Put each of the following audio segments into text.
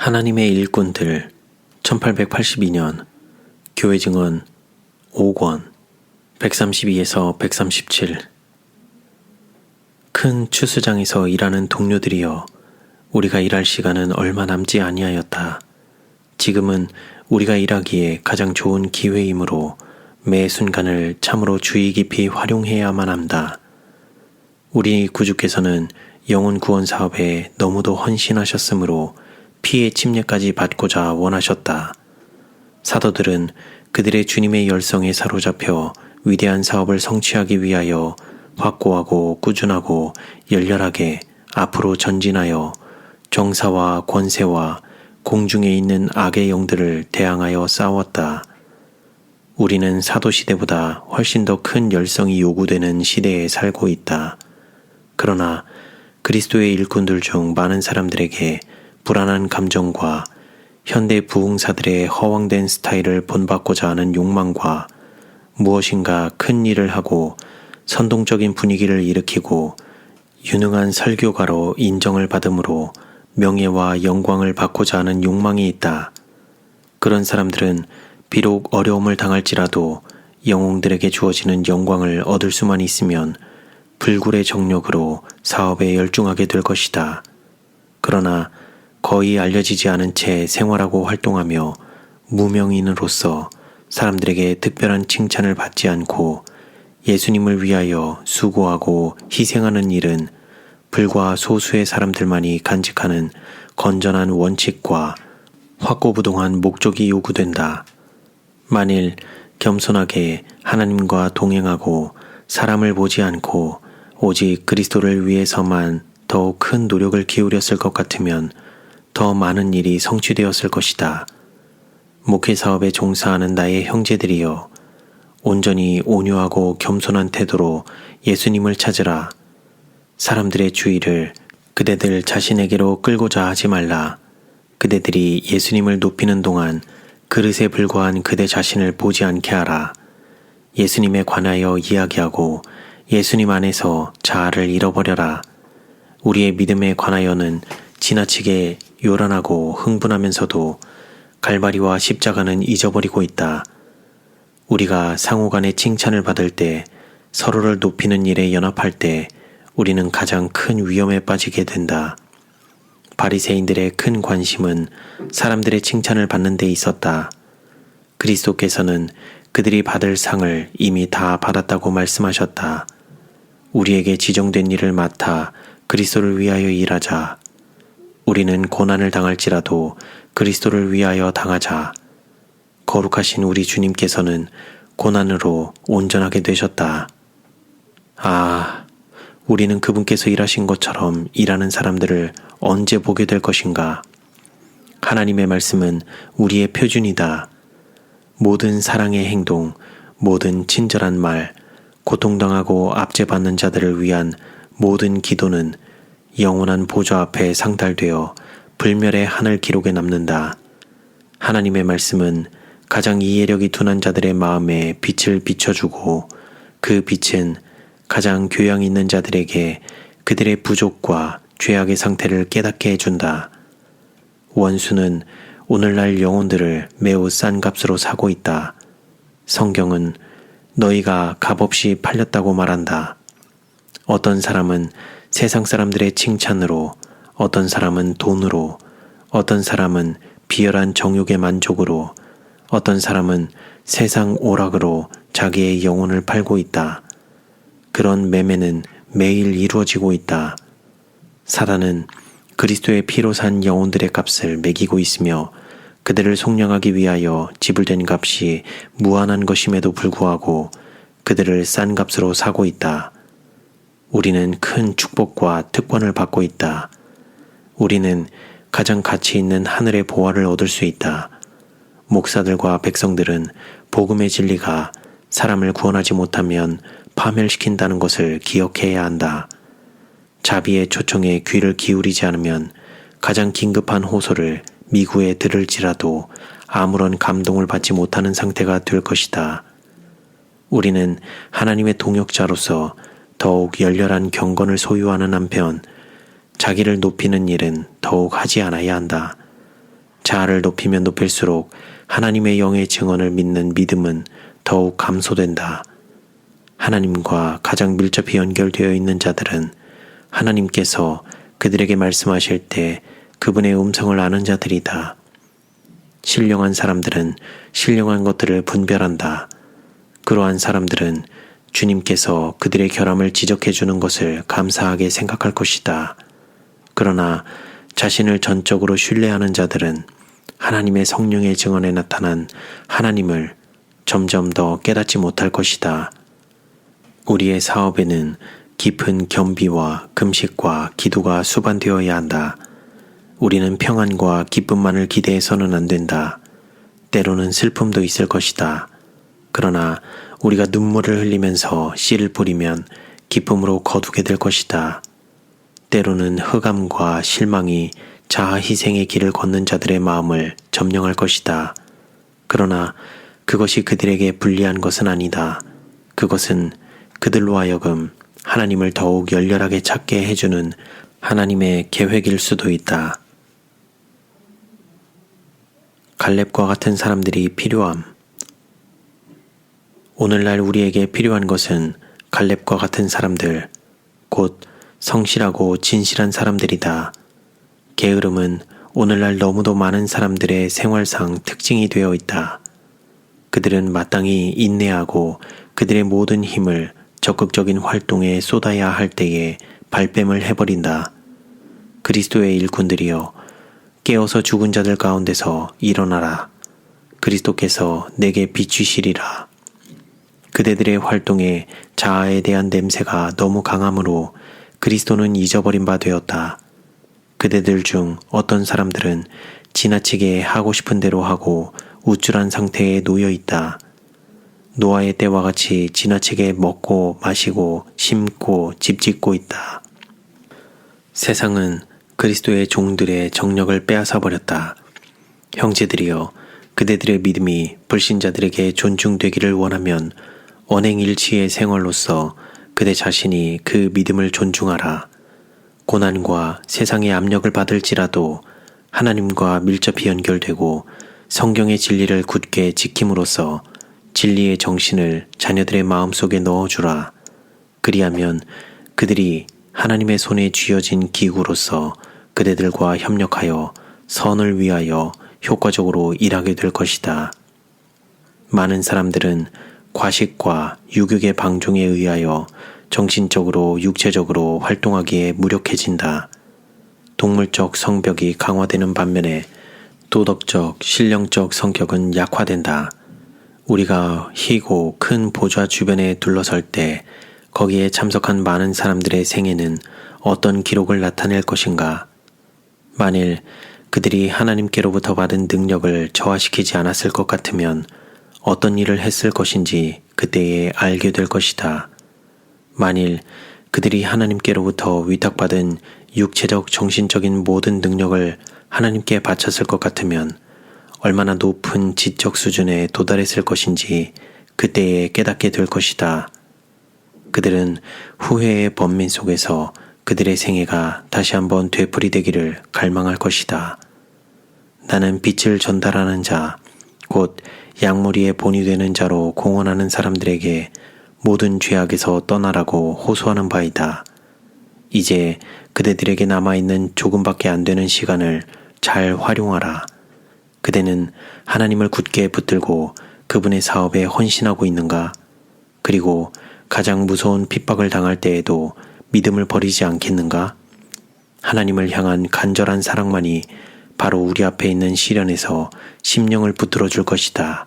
하나님의 일꾼들 1882년 교회 증언 5권 132에서 137 큰 추수장에서 일하는 동료들이여, 우리가 일할 시간은 얼마 남지 아니하였다. 지금은 우리가 일하기에 가장 좋은 기회이므로 매 순간을 참으로 주의 깊이 활용해야만 한다. 우리 구주께서는 영혼 구원 사업에 너무도 헌신하셨으므로 피의 침례까지 받고자 원하셨다. 사도들은 그들의 주님의 열성에 사로잡혀 위대한 사업을 성취하기 위하여 확고하고 꾸준하고 열렬하게 앞으로 전진하여 정사와 권세와 공중에 있는 악의 영들을 대항하여 싸웠다. 우리는 사도시대보다 훨씬 더 큰 열성이 요구되는 시대에 살고 있다. 그러나 그리스도의 일꾼들 중 많은 사람들에게 불안한 감정과 현대 부흥사들의 허황된 스타일을 본받고자 하는 욕망과 무엇인가 큰 일을 하고 선동적인 분위기를 일으키고 유능한 설교가로 인정을 받음으로 명예와 영광을 받고자 하는 욕망이 있다. 그런 사람들은 비록 어려움을 당할지라도 영웅들에게 주어지는 영광을 얻을 수만 있으면 불굴의 정력으로 사업에 열중하게 될 것이다. 그러나 거의 알려지지 않은 채 생활하고 활동하며 무명인으로서 사람들에게 특별한 칭찬을 받지 않고 예수님을 위하여 수고하고 희생하는 일은 불과 소수의 사람들만이 간직하는 건전한 원칙과 확고부동한 목적이 요구된다. 만일 겸손하게 하나님과 동행하고 사람을 보지 않고 오직 그리스도를 위해서만 더욱 큰 노력을 기울였을 것 같으면 더 많은 일이 성취되었을 것이다. 목회 사업에 종사하는 나의 형제들이여, 온전히 온유하고 겸손한 태도로 예수님을 찾으라. 사람들의 주의를 그대들 자신에게로 끌고자 하지 말라. 그대들이 예수님을 높이는 동안 그릇에 불과한 그대 자신을 보지 않게 하라. 예수님에 관하여 이야기하고 예수님 안에서 자아를 잃어버려라. 우리의 믿음에 관하여는 지나치게 요란하고 흥분하면서도 갈바리와 십자가는 잊어버리고 있다. 우리가 상호간의 칭찬을 받을 때, 서로를 높이는 일에 연합할 때 우리는 가장 큰 위험에 빠지게 된다. 바리새인들의 큰 관심은 사람들의 칭찬을 받는 데 있었다. 그리스도께서는 그들이 받을 상을 이미 다 받았다고 말씀하셨다. 우리에게 지정된 일을 맡아 그리스도를 위하여 일하자. 우리는 고난을 당할지라도 그리스도를 위하여 당하자. 거룩하신 우리 주님께서는 고난으로 온전하게 되셨다. 아, 우리는 그분께서 일하신 것처럼 일하는 사람들을 언제 보게 될 것인가? 하나님의 말씀은 우리의 표준이다. 모든 사랑의 행동, 모든 친절한 말, 고통당하고 압제받는 자들을 위한 모든 기도는 영원한 보좌 앞에 상달되어 불멸의 하늘 기록에 남는다. 하나님의 말씀은 가장 이해력이 둔한 자들의 마음에 빛을 비춰주고 그 빛은 가장 교양 있는 자들에게 그들의 부족과 죄악의 상태를 깨닫게 해준다. 원수는 오늘날 영혼들을 매우 싼 값으로 사고 있다. 성경은 너희가 값없이 팔렸다고 말한다. 어떤 사람은 세상 사람들의 칭찬으로, 어떤 사람은 돈으로, 어떤 사람은 비열한 정욕의 만족으로, 어떤 사람은 세상 오락으로 자기의 영혼을 팔고 있다. 그런 매매는 매일 이루어지고 있다. 사단은 그리스도의 피로 산 영혼들의 값을 매기고 있으며 그들을 속량하기 위하여 지불된 값이 무한한 것임에도 불구하고 그들을 싼 값으로 사고 있다. 우리는 큰 축복과 특권을 받고 있다. 우리는 가장 가치 있는 하늘의 보화를 얻을 수 있다. 목사들과 백성들은 복음의 진리가 사람을 구원하지 못하면 파멸시킨다는 것을 기억해야 한다. 자비의 초청에 귀를 기울이지 않으면 가장 긴급한 호소를 미구에 들을지라도 아무런 감동을 받지 못하는 상태가 될 것이다. 우리는 하나님의 동역자로서 더욱 열렬한 경건을 소유하는 한편 자기를 높이는 일은 더욱 하지 않아야 한다. 자아를 높이면 높일수록 하나님의 영의 증언을 믿는 믿음은 더욱 감소된다. 하나님과 가장 밀접히 연결되어 있는 자들은 하나님께서 그들에게 말씀하실 때 그분의 음성을 아는 자들이다. 신령한 사람들은 신령한 것들을 분별한다. 그러한 사람들은 주님께서 그들의 결함을 지적해 주는 것을 감사하게 생각할 것이다. 그러나 자신을 전적으로 신뢰하는 자들은 하나님의 성령의 증언에 나타난 하나님을 점점 더 깨닫지 못할 것이다. 우리의 사업에는 깊은 겸비와 금식과 기도가 수반되어야 한다. 우리는 평안과 기쁨만을 기대해서는 안 된다. 때로는 슬픔도 있을 것이다. 그러나 우리가 눈물을 흘리면서 씨를 뿌리면 기쁨으로 거두게 될 것이다. 때로는 흑암과 실망이 자아 희생의 길을 걷는 자들의 마음을 점령할 것이다. 그러나 그것이 그들에게 불리한 것은 아니다. 그것은 그들로 하여금 하나님을 더욱 열렬하게 찾게 해주는 하나님의 계획일 수도 있다. 갈렙과 같은 사람들이 필요함. 오늘날 우리에게 필요한 것은 갈렙과 같은 사람들, 곧 성실하고 진실한 사람들이다. 게으름은 오늘날 너무도 많은 사람들의 생활상 특징이 되어 있다. 그들은 마땅히 인내하고 그들의 모든 힘을 적극적인 활동에 쏟아야 할 때에 발뺌을 해버린다. 그리스도의 일꾼들이여, 깨어서 죽은 자들 가운데서 일어나라. 그리스도께서 내게 비추시리라. 그대들의 활동에 자아에 대한 냄새가 너무 강하므로 그리스도는 잊어버린 바 되었다. 그대들 중 어떤 사람들은 지나치게 하고 싶은 대로 하고 우쭐한 상태에 놓여 있다. 노아의 때와 같이 지나치게 먹고 마시고 심고 집 짓고 있다. 세상은 그리스도의 종들의 정력을 빼앗아 버렸다. 형제들이여, 그대들의 믿음이 불신자들에게 존중되기를 원하면 언행일치의 생활로서 그대 자신이 그 믿음을 존중하라. 고난과 세상의 압력을 받을지라도 하나님과 밀접히 연결되고 성경의 진리를 굳게 지킴으로써 진리의 정신을 자녀들의 마음속에 넣어주라. 그리하면 그들이 하나님의 손에 쥐어진 기구로서 그대들과 협력하여 선을 위하여 효과적으로 일하게 될 것이다. 많은 사람들은 과식과 유격의 방종에 의하여 정신적으로 육체적으로 활동하기에 무력해진다. 동물적 성벽이 강화되는 반면에 도덕적, 신령적 성격은 약화된다. 우리가 희고 큰 보좌 주변에 둘러설 때 거기에 참석한 많은 사람들의 생애는 어떤 기록을 나타낼 것인가? 만일 그들이 하나님께로부터 받은 능력을 저하시키지 않았을 것 같으면 어떤 일을 했을 것인지 그때에 알게 될 것이다. 만일 그들이 하나님께로부터 위탁받은 육체적 정신적인 모든 능력을 하나님께 바쳤을 것 같으면 얼마나 높은 지적 수준에 도달했을 것인지 그때에 깨닫게 될 것이다. 그들은 후회의 번민 속에서 그들의 생애가 다시 한번 되풀이되기를 갈망할 것이다. 나는 빛을 전달하는 자, 곧 양무리의 본이 되는 자로 공언하는 사람들에게 모든 죄악에서 떠나라고 호소하는 바이다. 이제 그대들에게 남아있는 조금밖에 안 되는 시간을 잘 활용하라. 그대는 하나님을 굳게 붙들고 그분의 사업에 헌신하고 있는가? 그리고 가장 무서운 핍박을 당할 때에도 믿음을 버리지 않겠는가? 하나님을 향한 간절한 사랑만이 바로 우리 앞에 있는 시련에서 심령을 붙들어 줄 것이다.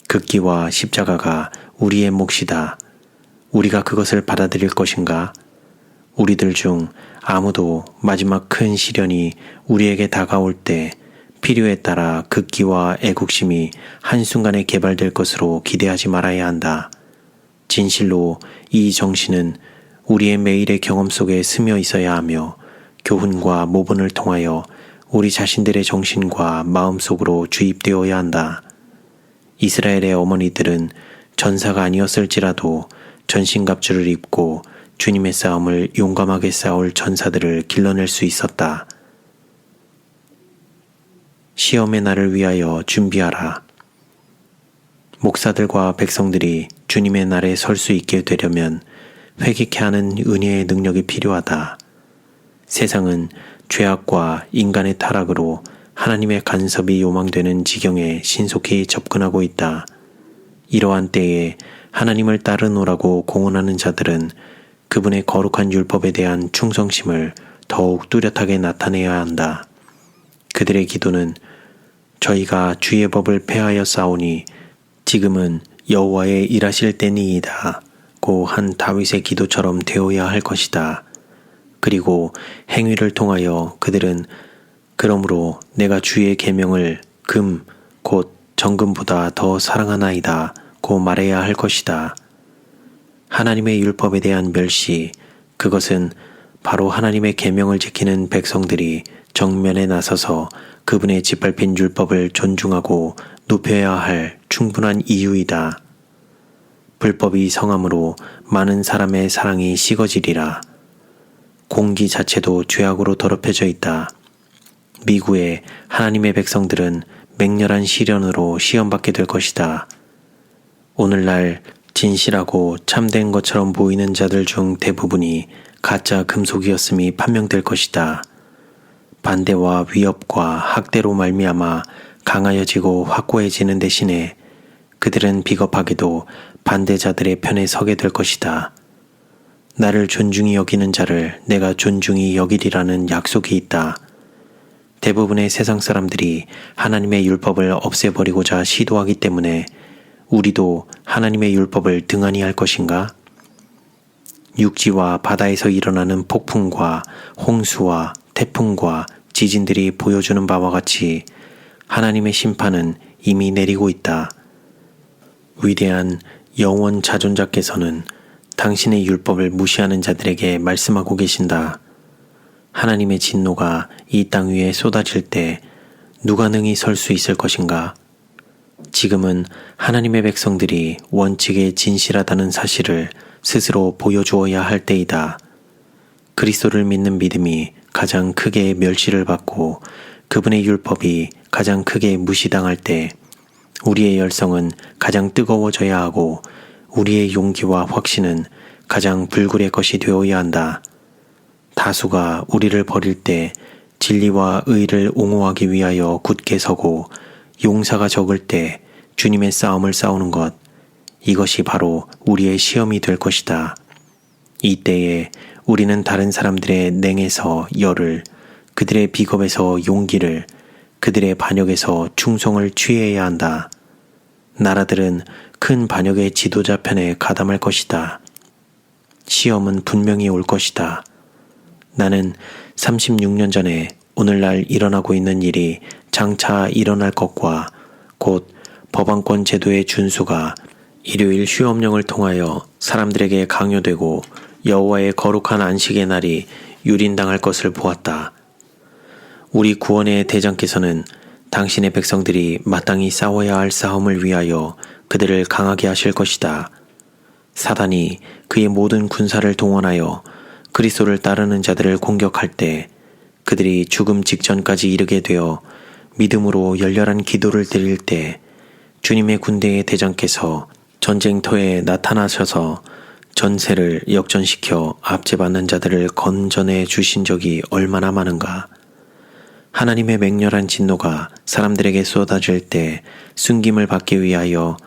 극기와 십자가가 우리의 몫이다. 우리가 그것을 받아들일 것인가? 우리들 중 아무도 마지막 큰 시련이 우리에게 다가올 때 필요에 따라 극기와 애국심이 한순간에 개발될 것으로 기대하지 말아야 한다. 진실로 이 정신은 우리의 매일의 경험 속에 스며 있어야 하며 교훈과 모본을 통하여 우리 자신들의 정신과 마음 속으로 주입되어야 한다. 이스라엘의 어머니들은 전사가 아니었을지라도 전신갑주를 입고 주님의 싸움을 용감하게 싸울 전사들을 길러낼 수 있었다. 시험의 날을 위하여 준비하라. 목사들과 백성들이 주님의 날에 설 수 있게 되려면 회개케 하는 은혜의 능력이 필요하다. 세상은 죄악과 인간의 타락으로 하나님의 간섭이 요망되는 지경에 신속히 접근하고 있다. 이러한 때에 하나님을 따르노라고 공언하는 자들은 그분의 거룩한 율법에 대한 충성심을 더욱 뚜렷하게 나타내야 한다. 그들의 기도는 저희가 주의 법을 폐하여 싸우니 지금은 여호와의 일하실 때니이다 고 한 다윗의 기도처럼 되어야 할 것이다. 그리고 행위를 통하여 그들은 그러므로 내가 주의 계명을 금 곧 정금보다 더 사랑하나이다 고 말해야 할 것이다. 하나님의 율법에 대한 멸시, 그것은 바로 하나님의 계명을 지키는 백성들이 정면에 나서서 그분의 짓밟힌 율법을 존중하고 높여야 할 충분한 이유이다. 불법이 성함으로 많은 사람의 사랑이 식어지리라. 공기 자체도 죄악으로 더럽혀져 있다. 미구의 하나님의 백성들은 맹렬한 시련으로 시험받게 될 것이다. 오늘날 진실하고 참된 것처럼 보이는 자들 중 대부분이 가짜 금속이었음이 판명될 것이다. 반대와 위협과 학대로 말미암아 강하여지고 확고해지는 대신에 그들은 비겁하게도 반대자들의 편에 서게 될 것이다. 나를 존중히 여기는 자를 내가 존중히 여기리라는 약속이 있다. 대부분의 세상 사람들이 하나님의 율법을 없애버리고자 시도하기 때문에 우리도 하나님의 율법을 등한히 할 것인가? 육지와 바다에서 일어나는 폭풍과 홍수와 태풍과 지진들이 보여주는 바와 같이 하나님의 심판은 이미 내리고 있다. 위대한 영원 자존자께서는 당신의 율법을 무시하는 자들에게 말씀하고 계신다. 하나님의 진노가 이 땅 위에 쏟아질 때 누가 능히 설 수 있을 것인가? 지금은 하나님의 백성들이 원칙에 진실하다는 사실을 스스로 보여주어야 할 때이다. 그리스도를 믿는 믿음이 가장 크게 멸시를 받고 그분의 율법이 가장 크게 무시당할 때 우리의 열성은 가장 뜨거워져야 하고 우리의 용기와 확신은 가장 불굴의 것이 되어야 한다. 다수가 우리를 버릴 때 진리와 의를 옹호하기 위하여 굳게 서고 용사가 적을 때 주님의 싸움을 싸우는 것, 이것이 바로 우리의 시험이 될 것이다. 이때에 우리는 다른 사람들의 냉에서 열을, 그들의 비겁에서 용기를, 그들의 반역에서 충성을 취해야 한다. 나라들은 큰 반역의 지도자 편에 가담할 것이다. 시험은 분명히 올 것이다. 나는 36년 전에 오늘날 일어나고 있는 일이 장차 일어날 것과 곧 법안권 제도의 준수가 일요일 휴업령을 통하여 사람들에게 강요되고 여호와의 거룩한 안식의 날이 유린당할 것을 보았다. 우리 구원의 대장께서는 당신의 백성들이 마땅히 싸워야 할 싸움을 위하여 그들을 강하게 하실 것이다. 사단이 그의 모든 군사를 동원하여 그리스도를 따르는 자들을 공격할 때 그들이 죽음 직전까지 이르게 되어 믿음으로 열렬한 기도를 드릴 때 주님의 군대의 대장께서 전쟁터에 나타나셔서 전세를 역전시켜 압제받는 자들을 건전해 주신 적이 얼마나 많은가. 하나님의 맹렬한 진노가 사람들에게 쏟아질 때 숨김을 받기 위하여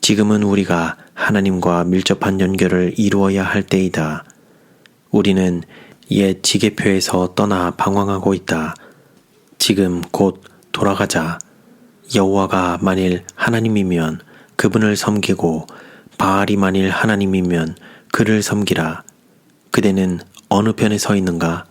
지금은 우리가 하나님과 밀접한 연결을 이루어야 할 때이다. 우리는 옛 지계표에서 떠나 방황하고 있다. 지금 곧 돌아가자. 여호와가 만일 하나님이면 그분을 섬기고 바알이 만일 하나님이면 그를 섬기라. 그대는 어느 편에 서 있는가?